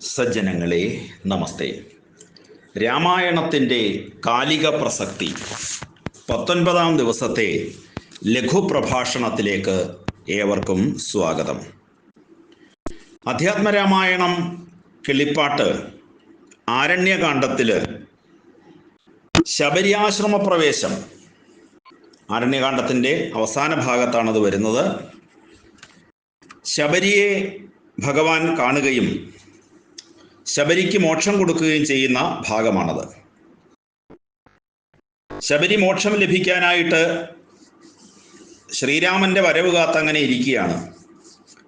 സജ്ജനങ്ങളെ നമസ്തേ. രാമായണത്തിൻ്റെ കാലിക പ്രസക്തി 19-ാം ദിവസത്തെ ലഘുപ്രഭാഷണത്തിലേക്ക് ഏവർക്കും സ്വാഗതം. അധ്യാത്മരാമായണം കിളിപ്പാട്ട് ആരണ്യകാണ്ഡത്തിൽ ശബരിയാശ്രമ പ്രവേശം, ആരണ്യകാണ്ഡത്തിൻ്റെ അവസാന ഭാഗത്താണത് വരുന്നത്. ശബരിയെ ഭഗവാൻ കാണുകയും ശബരിക്ക് മോക്ഷം കൊടുക്കുകയും ചെയ്യുന്ന ഭാഗമാണത്. ശബരി മോക്ഷം ലഭിക്കാനായിട്ട് ശ്രീരാമന്റെ വരവ് കാത്തങ്ങനെ ഇരിക്കുകയാണ്.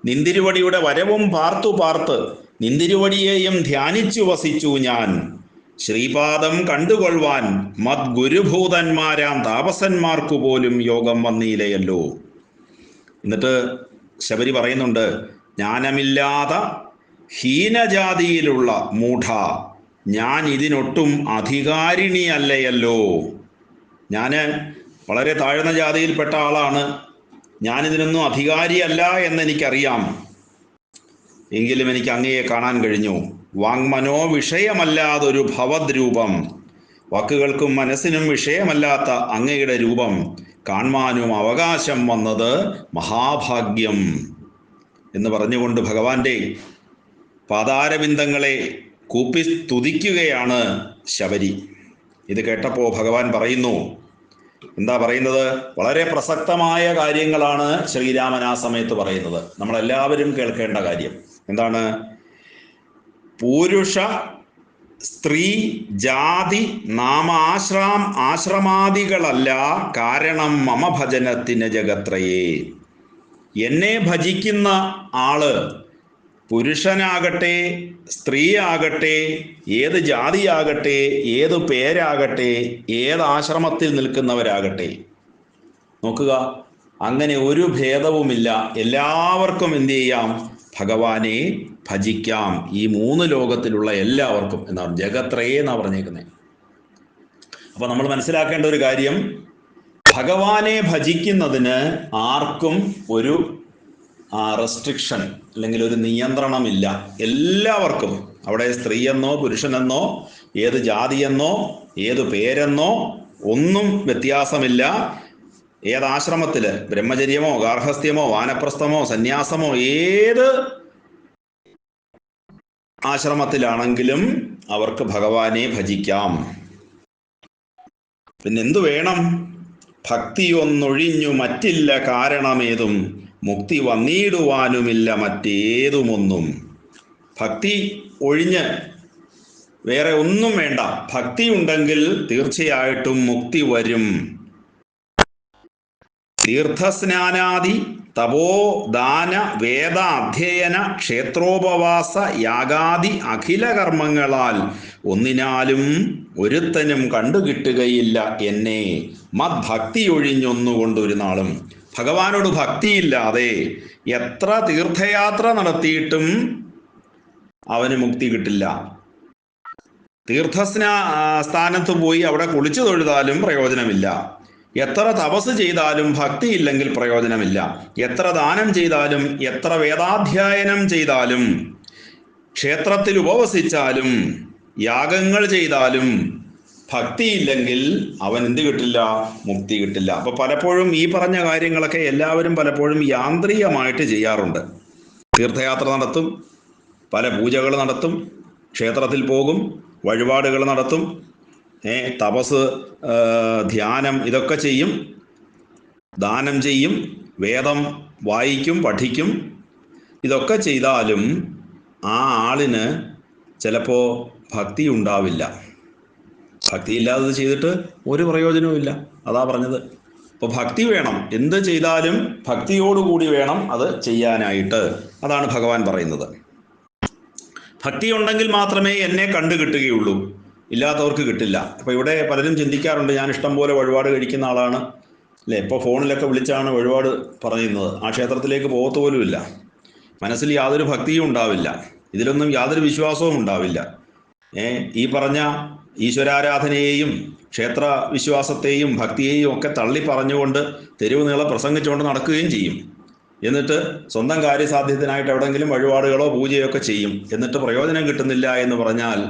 നിന്തിരുവടിയുടെ വരവും പാർത്ത് നിന്തിരുവടിയെയും ധ്യാനിച്ചു വസിച്ചു ഞാൻ, ശ്രീപാദം കണ്ടുകൊള്ളുവാൻ മദ്ഗുരുഭൂതന്മാരാം താപസന്മാർക്കു പോലും യോഗം വന്നീലയല്ലോ. എന്നിട്ട് ശബരി പറയുന്നുണ്ട്, ജ്ഞാനമില്ലാത്ത ഹീനജാതിയിലുള്ള മൂഢ, ഞാൻ ഇതിനൊട്ടും അധികാരിണിയല്ലയല്ലോ. ഞാൻ വളരെ താഴ്ന്ന ജാതിയിൽപ്പെട്ട ആളാണ്, ഞാനിതിനൊന്നും അധികാരിയല്ല എന്നെനിക്കറിയാം. എങ്കിലും എനിക്ക് അങ്ങയെ കാണാൻ കഴിഞ്ഞു. വാങ്മനോ വിഷയമല്ലാതൊരു ഭവദ്രൂപം, വാക്കുകൾക്കും മനസ്സിനും വിഷയമല്ലാത്ത അങ്ങയുടെ രൂപം കാണുവാനും അവകാശം വന്നത് മഹാഭാഗ്യം എന്ന് പറഞ്ഞുകൊണ്ട് ഭഗവാന്റെ പാതാരബിന്ദങ്ങളെ കൂപ്പി സ്തുതിക്കുകയാണ് ശബരി. ഇത് കേട്ടപ്പോൾ ഭഗവാൻ പറയുന്നു, എന്താ പറയുന്നത്? വളരെ പ്രസക്തമായ കാര്യങ്ങളാണ് ശ്രീരാമൻ ആ സമയത്ത് പറയുന്നത്. നമ്മളെല്ലാവരും കേൾക്കേണ്ട കാര്യം എന്താണ്? പുരുഷ സ്ത്രീ ജാതി ആശ്രമാദികളല്ല കാരണം മമ ഭജനത്തിന് ജഗത്രയേ. എന്നെ ഭജിക്കുന്ന ആള് പുരുഷനാകട്ടെ സ്ത്രീ ആകട്ടെ ഏത് ജാതിയാകട്ടെ ഏത് പേരാകട്ടെ ഏത് ആശ്രമത്തിൽ നിൽക്കുന്നവരാകട്ടെ, നോക്കുക, അങ്ങനെ ഒരു ഭേദവുമില്ല. എല്ലാവർക്കും എന്ത് ചെയ്യാം? ഭഗവാനെ ഭജിക്കാം. ഈ മൂന്ന് ലോകത്തിലുള്ള എല്ലാവർക്കും എന്നാണ് ജഗത്രയേ എന്നാ പറഞ്ഞേക്കുന്നത്. അപ്പൊ നമ്മൾ മനസ്സിലാക്കേണ്ട ഒരു കാര്യം, ഭഗവാനെ ഭജിക്കുന്നതിന് ആർക്കും ഒരു റെസ്ട്രിക്ഷൻ അല്ലെങ്കിൽ ഒരു നിയന്ത്രണമില്ല. എല്ലാവർക്കും, അവിടെ സ്ത്രീയെന്നോ പുരുഷനെന്നോ ഏത് ജാതിയെന്നോ ഏത് പേരെന്നോ ഒന്നും വ്യത്യാസമില്ല. ഏതാശ്രമത്തിൽ, ബ്രഹ്മചര്യമോ ഗാർഹസ്ഥ്യമോ വാനപ്രസ്ഥമോ സന്യാസമോ ഏത് ആശ്രമത്തിലാണെങ്കിലും അവർക്ക് ഭഗവാനെ ഭജിക്കാം. പിന്നെന്തു വേണം? ഭക്തിയൊന്നൊഴിഞ്ഞു മറ്റില്ല കാരണമേതും, മുക്തി വന്നിടുവാനുമില്ല മറ്റേതുമൊന്നും. ഭക്തി ഒഴിഞ്ഞ് വേറെ ഒന്നും വേണ്ട. ഭക്തി ഉണ്ടെങ്കിൽ തീർച്ചയായിട്ടും മുക്തി വരും. തീർത്ഥസ്നാനാദി തപോ ദാന വേദ അധ്യയന ക്ഷേത്രോപവാസ യാഗാദി അഖില കർമ്മങ്ങളാൽ ഒന്നിനാലും ഒരുത്തനും കണ്ടുകിട്ടുകയില്ല എന്നെ മദ്ഭക്തി ഒഴിഞ്ഞൊന്നുകൊണ്ടൊരു നാളും. ഭഗവാനോട് ഭക്തിയില്ലാതെ എത്ര തീർത്ഥയാത്ര നടത്തിയിട്ടും അവന് മുക്തി കിട്ടില്ല. സ്ഥാനത്ത് പോയി അവിടെ കുളിച്ചു തൊഴുതാലും പ്രയോജനമില്ല. എത്ര തപസ് ചെയ്താലും ഭക്തിയില്ലെങ്കിൽ പ്രയോജനമില്ല. എത്ര ദാനം ചെയ്താലും എത്ര വേദാധ്യയനം ചെയ്താലും ക്ഷേത്രത്തിൽ ഉപവസിച്ചാലും യാഗങ്ങൾ ചെയ്താലും ഭക്തിയില്ലെങ്കിൽ അവൻ എന്ത് കിട്ടില്ല? മുക്തി കിട്ടില്ല. അപ്പൊ പലപ്പോഴും ഈ പറഞ്ഞ കാര്യങ്ങളൊക്കെ എല്ലാവരും പലപ്പോഴും യാന്ത്രികമായിട്ട് ചെയ്യാറുണ്ട്. തീർത്ഥയാത്ര നടത്തും, പല പൂജകൾ നടത്തും, ക്ഷേത്രത്തിൽ പോകും, വഴിപാടുകൾ നടത്തും, തപസ് ധ്യാനം ഇതൊക്കെ ചെയ്യും, ദാനം ചെയ്യും, വേദം വായിക്കും, പഠിക്കും. ഇതൊക്കെ ചെയ്താലും ആ ആളിന് ചിലപ്പോൾ ഭക്തി ഉണ്ടാവില്ല. ഭക്തിയില്ലാതെ ചെയ്തിട്ട് ഒരു പ്രയോജനവും ഇല്ല. അതാ പറഞ്ഞത്. അപ്പോൾ ഭക്തി വേണം. എന്ത് ചെയ്താലും ഭക്തിയോടുകൂടി വേണം അത് ചെയ്യാനായിട്ട്. അതാണ് ഭഗവാൻ പറയുന്നത്. ഭക്തി ഉണ്ടെങ്കിൽ മാത്രമേ എന്നെ കണ്ടു കിട്ടുകയുള്ളൂ, ഇല്ലാത്തവർക്ക് കിട്ടില്ല. അപ്പോൾ ഇവിടെ പലരും ചിന്തിക്കാറുണ്ട്, ഞാൻ ഇഷ്ടം പോലെ വഴിപാട് കഴിക്കുന്ന ആളാണ് അല്ലേ, ഇപ്പോൾ ഫോണിലൊക്കെ വിളിച്ചാണ് വഴിപാട് പറയുന്നത്. ആ ക്ഷേത്രത്തിലേക്ക് പോകത്ത് പോലുമില്ല. മനസ്സിൽ യാതൊരു ഭക്തിയും ഉണ്ടാവില്ല, ഇതിലൊന്നും യാതൊരു വിശ്വാസവും ഉണ്ടാവില്ല. ഈ പറഞ്ഞ ഈശ്വരാരാധനയെയും ക്ഷേത്ര വിശ്വാസത്തെയും ഭക്തിയെയും ഒക്കെ തള്ളി പറഞ്ഞുകൊണ്ട് തെരുവ് നീളെ പ്രസംഗിച്ചുകൊണ്ട് നടക്കുകയും ചെയ്യും. എന്നിട്ട് സ്വന്തം കാര്യസാധ്യത്തിനായിട്ട് എവിടെയെങ്കിലും വഴിപാടുകളോ പൂജയോ ഒക്കെ ചെയ്യും. എന്നിട്ട് പ്രയോജനം കിട്ടുന്നില്ല എന്ന് പറഞ്ഞാൽ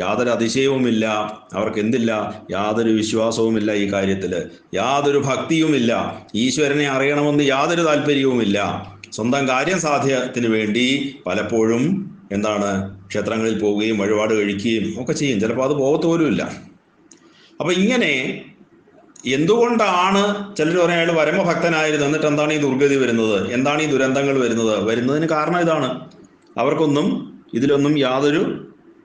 യാതൊരു അതിശയവുമില്ല. അവർക്ക് എന്തില്ല? യാതൊരു വിശ്വാസവുമില്ല ഈ കാര്യത്തിൽ, യാതൊരു ഭക്തിയുമില്ല, ഈശ്വരനെ അറിയണമെന്ന് യാതൊരു താല്പര്യവുമില്ല. സ്വന്തം കാര്യസാധ്യത്തിന് വേണ്ടി പലപ്പോഴും എന്താണ് ക്ഷേത്രങ്ങളിൽ പോവുകയും വഴിപാട് കഴിക്കുകയും ഒക്കെ ചെയ്യും. ചിലപ്പോൾ അത് പോകത്തോലുമില്ല. അപ്പം ഇങ്ങനെ എന്തുകൊണ്ടാണ് ചിലർ പറയാൻ അയാൾ പരമഭക്തനായിരുന്നു, എന്നിട്ട് എന്താണ് ഈ ദുർഗതി വരുന്നത്, എന്താണ് ഈ ദുരന്തങ്ങൾ വരുന്നതിന് കാരണം ഇതാണ്. അവർക്കൊന്നും ഇതിലൊന്നും യാതൊരു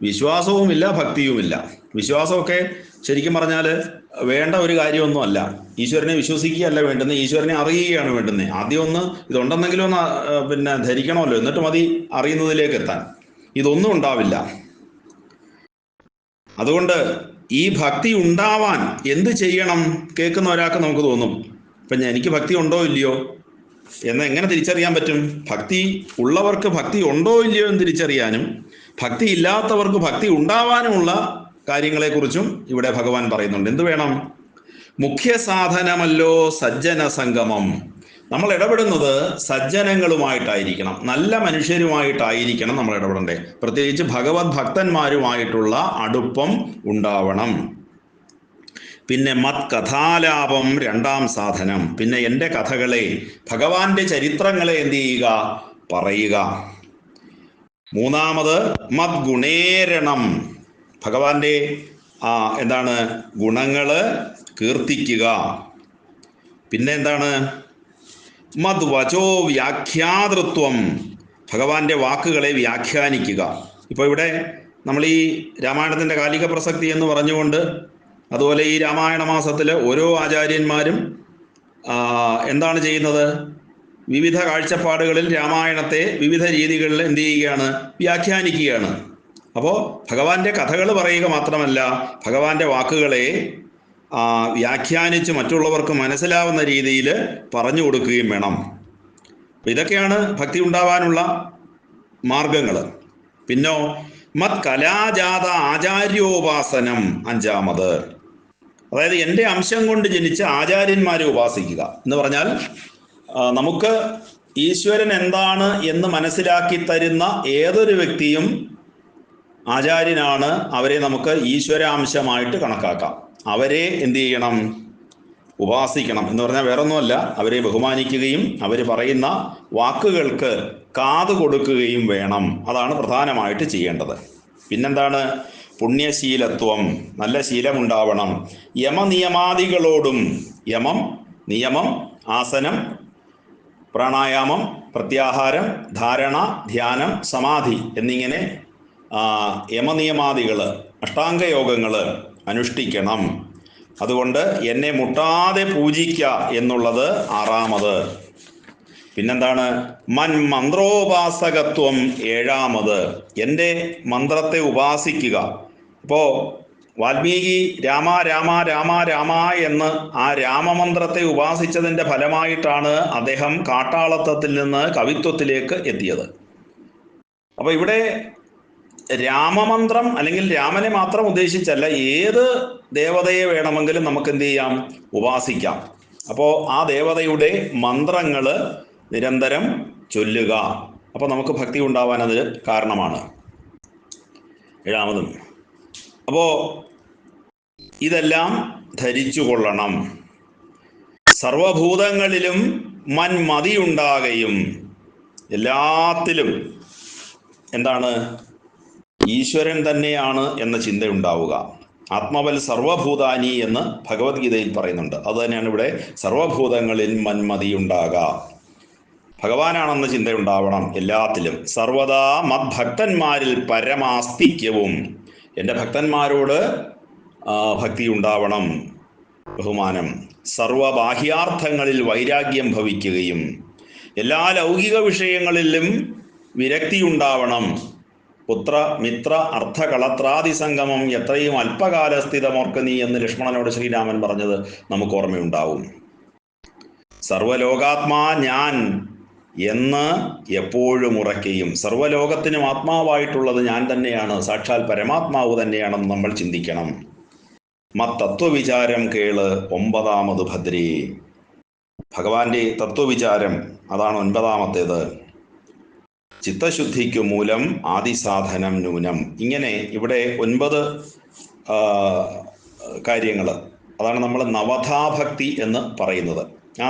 വിശ്വാസവുമില്ല, ഭക്തിയുമില്ല. വിശ്വാസമൊക്കെ ശരിക്കും പറഞ്ഞാൽ വേണ്ട ഒരു കാര്യമൊന്നുമല്ല. ഈശ്വരനെ വിശ്വസിക്കുകയല്ല വേണ്ടുന്നത്, ഈശ്വരനെ അറിയുകയാണ് വേണ്ടുന്നത്. ആദ്യം ഒന്ന് ഇതുണ്ടെന്നെങ്കിലും ഒന്ന് ധരിക്കണമല്ലോ, എന്നിട്ട് മതി അറിയുന്നതിലേക്ക് എത്താൻ. ഇതൊന്നും ഉണ്ടാവില്ല. അതുകൊണ്ട് ഈ ഭക്തി ഉണ്ടാവാൻ എന്ത് ചെയ്യണം? കേൾക്കുന്ന ഒരാൾക്ക് നമുക്ക് തോന്നും, ഇപ്പം എനിക്ക് ഭക്തി ഉണ്ടോ ഇല്ലയോ എന്ന് എങ്ങനെ തിരിച്ചറിയാൻ പറ്റും? ഭക്തി ഉള്ളവർക്ക് ഭക്തി ഉണ്ടോ ഇല്ലയോ എന്ന് തിരിച്ചറിയാനും ഭക്തി ഇല്ലാത്തവർക്ക് ഭക്തി ഉണ്ടാവാനുമുള്ള കാര്യങ്ങളെക്കുറിച്ചും ഇവിടെ ഭഗവാൻ പറയുന്നുണ്ട്. എന്ത് വേണം? മുഖ്യ സാധനമല്ലോ സജ്ജന സംഗമം. നമ്മൾ ഇടപെടുന്നത് സജ്ജനങ്ങളുമായിട്ടായിരിക്കണം, നല്ല മനുഷ്യരുമായിട്ടായിരിക്കണം നമ്മൾ ഇടപെടണ്ടേ. പ്രത്യേകിച്ച് ഭഗവത് ഭക്തന്മാരുമായിട്ടുള്ള അടുപ്പം ഉണ്ടാവണം. പിന്നെ മത് കഥാലാപം രണ്ടാം സാധനം. പിന്നെ എൻ്റെ കഥകളെ, ഭഗവാന്റെ ചരിത്രങ്ങളെ എന്ത് ചെയ്യുക? പറയുക. മൂന്നാമത് മത് ഗുണേരണം, ഭഗവാന്റെ ഗുണങ്ങള് കീർത്തിക്കുക. പിന്നെ എന്താണ്? മത് വചോ വ്യാഖ്യാതൃത്വം, ഭഗവാന്റെ വാക്കുകളെ വ്യാഖ്യാനിക്കുക. ഇപ്പോൾ ഇവിടെ നമ്മൾ ഈ രാമായണത്തിൻ്റെ കാലിക പ്രസക്തി എന്ന് പറഞ്ഞുകൊണ്ട്, അതുപോലെ ഈ രാമായണ മാസത്തിൽ ഓരോ ആചാര്യന്മാരും എന്താണ് ചെയ്യുന്നത്? വിവിധ കാഴ്ചപ്പാടുകളിൽ രാമായണത്തെ വിവിധ രീതികളിൽ എന്ത് ചെയ്യുകയാണ്? വ്യാഖ്യാനിക്കുകയാണ്. അപ്പോൾ ഭഗവാന്റെ കഥകൾ പറയുക മാത്രമല്ല, ഭഗവാന്റെ വാക്കുകളെ വ്യാഖ്യാനിച്ച് മറ്റുള്ളവർക്ക് മനസ്സിലാവുന്ന രീതിയിൽ പറഞ്ഞു കൊടുക്കുകയും വേണം. ഇതൊക്കെയാണ് ഭക്തി ഉണ്ടാവാനുള്ള മാർഗങ്ങൾ. പിന്നോ മത് കലാജാത ആചാര്യോപാസനം അഞ്ചാമത്. അതായത് എൻ്റെ അംശം കൊണ്ട് ജനിച്ച ആചാര്യന്മാരെ ഉപാസിക്കുക എന്ന് പറഞ്ഞാൽ, നമുക്ക് ഈശ്വരൻ എന്താണ് എന്ന് മനസ്സിലാക്കി തരുന്ന ഏതൊരു വ്യക്തിയും ആചാര്യനാണ്. അവരെ നമുക്ക് ഈശ്വരാംശമായിട്ട് കണക്കാക്കാം. അവരെ എന്ത് ചെയ്യണം? ഉപാസിക്കണം. എന്ന് പറഞ്ഞാൽ വേറൊന്നുമല്ല, അവരെ ബഹുമാനിക്കുകയും അവർ പറയുന്ന വാക്കുകൾക്ക് കാത് കൊടുക്കുകയും വേണം. അതാണ് പ്രധാനമായിട്ട് ചെയ്യേണ്ടത്. പിന്നെന്താണ്? പുണ്യശീലത്വം, നല്ല ശീലമുണ്ടാവണം. യമനിയമാദികളോടും, യമം, നിയമം, ആസനം, പ്രാണായാമം, പ്രത്യാഹാരം, ധാരണ, ധ്യാനം, സമാധി എന്നിങ്ങനെ യമനിയമാദികൾ, അഷ്ടാംഗയോഗങ്ങൾ അനുഷ്ഠിക്കണം. അതുകൊണ്ട് എന്നെ മുട്ടാതെ പൂജിക്കുക എന്നുള്ളത് ആറാമത്. പിന്നെന്താണ്? മന്ത്രോപാസകത്വം ഏഴാമത്. എൻ്റെ മന്ത്രത്തെ ഉപാസിക്കുക. ഇപ്പോൾ വാൽമീകി രാമ രാമ രാമ രാമ എന്ന് ആ രാമമന്ത്രത്തെ ഉപാസിച്ചതിൻ്റെ ഫലമായിട്ടാണ് അദ്ദേഹം കാട്ടാളത്വത്തിൽ നിന്ന് കവിത്വത്തിലേക്ക് എത്തിയത്. അപ്പോൾ ഇവിടെ രാമമന്ത്രം അല്ലെങ്കിൽ രാമനെ മാത്രം ഉദ്ദേശിച്ചല്ല, ഏത് ദേവതയെ വേണമെങ്കിലും നമുക്ക് എന്ത് ചെയ്യാം? ഉപാസിക്കാം. അപ്പോൾ ആ ദേവതയുടെ മന്ത്രങ്ങൾ നിരന്തരം ചൊല്ലുക. അപ്പോൾ നമുക്ക് ഭക്തി ഉണ്ടാവാൻ അത് കാരണമാണ്. ഏഴാമതും. അപ്പോൾ ഇതെല്ലാം ധരിച്ചു കൊള്ളണം. സർവഭൂതങ്ങളിലും മതിയുണ്ടാകുകയും, എല്ലാത്തിലും എന്താണ്? ഈശ്വരൻ തന്നെയാണ് എന്ന ചിന്തയുണ്ടാവുക. ആത്മവൽ സർവഭൂതാനി എന്ന് ഭഗവത്ഗീതയിൽ പറയുന്നുണ്ട്. അത് തന്നെയാണ് ഇവിടെ സർവഭൂതങ്ങളിൽ മതിയുണ്ടാകുക. ഭഗവാനാണെന്ന ചിന്തയുണ്ടാവണം എല്ലാത്തിലും. സർവദാ മദ്ഭക്തന്മാരിൽ പരമാസ്തിക്യവും, എൻ്റെ ഭക്തന്മാരോട് ഭക്തി ഉണ്ടാവണം, ബഹുമാനം. സർവബാഹ്യാർത്ഥങ്ങളിൽ വൈരാഗ്യം ഭവിക്കുകയും, എല്ലാ ലൗകിക വിഷയങ്ങളിലും വിരക്തി ഉണ്ടാവണം. പുത്ര മിത്ര അർത്ഥകളത്രാദി സംഗമം എത്രയും അല്പകാലസ്ഥിതമോർക്ക് നീ എന്ന് ലക്ഷ്മണനോട് ശ്രീരാമൻ പറഞ്ഞത് നമുക്ക് ഓർമ്മയുണ്ടാവും. സർവലോകാത്മാ ഞാൻ എന്ന് എപ്പോഴും ഉറക്കുകയും, സർവലോകത്തിനും ആത്മാവായിട്ടുള്ളത് ഞാൻ തന്നെയാണ്, സാക്ഷാൽ പരമാത്മാവ് തന്നെയാണെന്ന് നമ്മൾ ചിന്തിക്കണം. തത്വവിചാരം കേള് ഒമ്പതാമത് ഭദ്രേ. ഭഗവാന്റെ തത്വവിചാരം അതാണ് 9ാമത്തേത്. ചിത്തശുദ്ധിക്കു മൂലം ആദിസാധനം നൂനം. ഇങ്ങനെ ഇവിടെ 9 കാര്യങ്ങൾ, അതാണ് നമ്മൾ നവധാഭക്തി എന്ന് പറയുന്നത്. ആ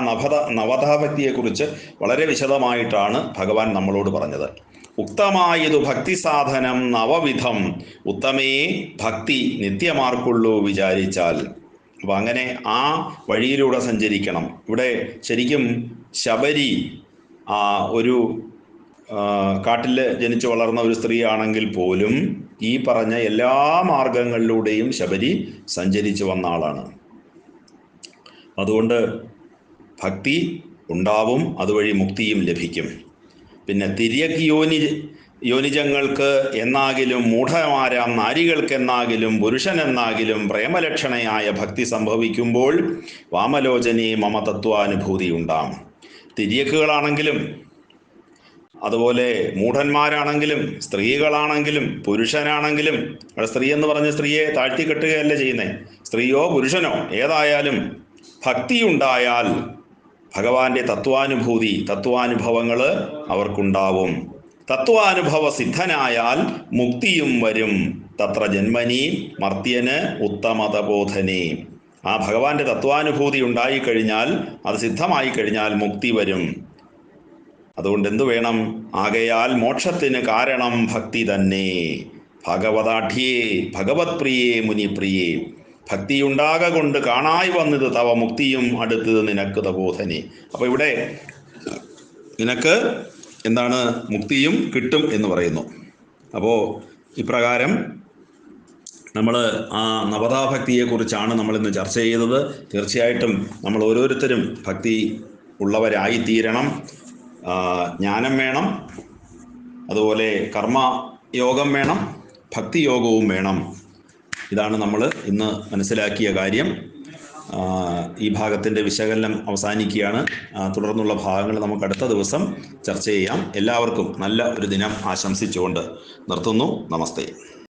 നവധാഭക്തിയെക്കുറിച്ച് വളരെ വിശദമായിട്ടാണ് ഭഗവാൻ നമ്മളോട് പറഞ്ഞത്. ഉക്തമായതു ഭക്തി സാധനം നവവിധം, ഉത്തമേ ഭക്തി നിത്യമാർക്കുള്ളൂ വിചാരിച്ചാൽ. അപ്പം അങ്ങനെ ആ വഴിയിലൂടെ സഞ്ചരിക്കണം. ഇവിടെ ശരിക്കും ശബരി ഒരു കാട്ടിൽ ജനിച്ചു വളർന്ന ഒരു സ്ത്രീ ആണെങ്കിൽ പോലും ഈ പറഞ്ഞ എല്ലാ മാർഗങ്ങളിലൂടെയും ശബരി സഞ്ചരിച്ചു വന്ന ആളാണ്. അതുകൊണ്ട് ഭക്തി ഉണ്ടാവും, അതുവഴി മുക്തിയും ലഭിക്കും. പിന്നെ തിര്യക് യോനിജങ്ങൾക്ക് എന്നാകിലും മൂഢമാരാം നാരികൾക്കെന്നാകിലും പുരുഷനെന്നാകിലും പ്രേമലക്ഷണയായ ഭക്തി സംഭവിക്കുമ്പോൾ വാമലോചനേ മമ തത്വാനുഭൂതി ഉണ്ടാം. തിര്യക്കുകളാണെങ്കിലും അതുപോലെ മൂഢന്മാരാണെങ്കിലും സ്ത്രീകളാണെങ്കിലും പുരുഷനാണെങ്കിലും, അവിടെ സ്ത്രീ എന്ന് പറഞ്ഞ് സ്ത്രീയെ താഴ്ത്തിക്കെട്ടുകയല്ല ചെയ്യുന്നത്. സ്ത്രീയോ പുരുഷനോ ഏതായാലും ഭക്തിയുണ്ടായാൽ ഭഗവാന്റെ തത്വാനുഭവങ്ങൾ അവർക്കുണ്ടാവും. തത്വാനുഭവ സിദ്ധനായാൽ മുക്തിയും വരും. തത്ര ജന്മനി മർത്യന് ഉത്തമതബോധനെ. ആ ഭഗവാന്റെ തത്വാനുഭൂതി ഉണ്ടായിക്കഴിഞ്ഞാൽ, അത് സിദ്ധമായി കഴിഞ്ഞാൽ മുക്തി വരും. അതുകൊണ്ട് എന്തു വേണം? ആകയാൽ മോക്ഷത്തിന് കാരണം ഭക്തി തന്നെ. ഭഗവതാഠ്യേ ഭഗവത് പ്രിയേ മുനിപ്രിയേ. ഭക്തിയുണ്ടാക കൊണ്ട് കാണായി വന്നത് തവ മുക്തിയും അടുത്തത് നിനക്ക് തബോധനെ. അപ്പോൾ ഇവിടെ നിനക്ക് എന്താണ്? മുക്തിയും കിട്ടും എന്ന് പറയുന്നു. അപ്പോൾ ഇപ്രകാരം നമ്മൾ ആ നവതാഭക്തിയെക്കുറിച്ചാണ് നമ്മളിന്ന് ചർച്ച ചെയ്തത്. തീർച്ചയായിട്ടും നമ്മൾ ഓരോരുത്തരും ഭക്തി ഉള്ളവരായിത്തീരണം. ജ്ഞാനം വേണം, അതുപോലെ കർമ്മയോഗം വേണം, ഭക്തിയോഗവും വേണം. ഇതാണ് നമ്മൾ ഇന്ന് മനസ്സിലാക്കിയ കാര്യം. ഈ ഭാഗത്തിൻ്റെ വിശകലനം അവസാനിക്കുകയാണ്. തുടർന്നുള്ള ഭാഗങ്ങൾ നമുക്ക് അടുത്ത ദിവസം ചർച്ച ചെയ്യാം. എല്ലാവർക്കും നല്ല ഒരു ദിനം ആശംസിച്ചുകൊണ്ട് നിർത്തുന്നു. നമസ്തേ.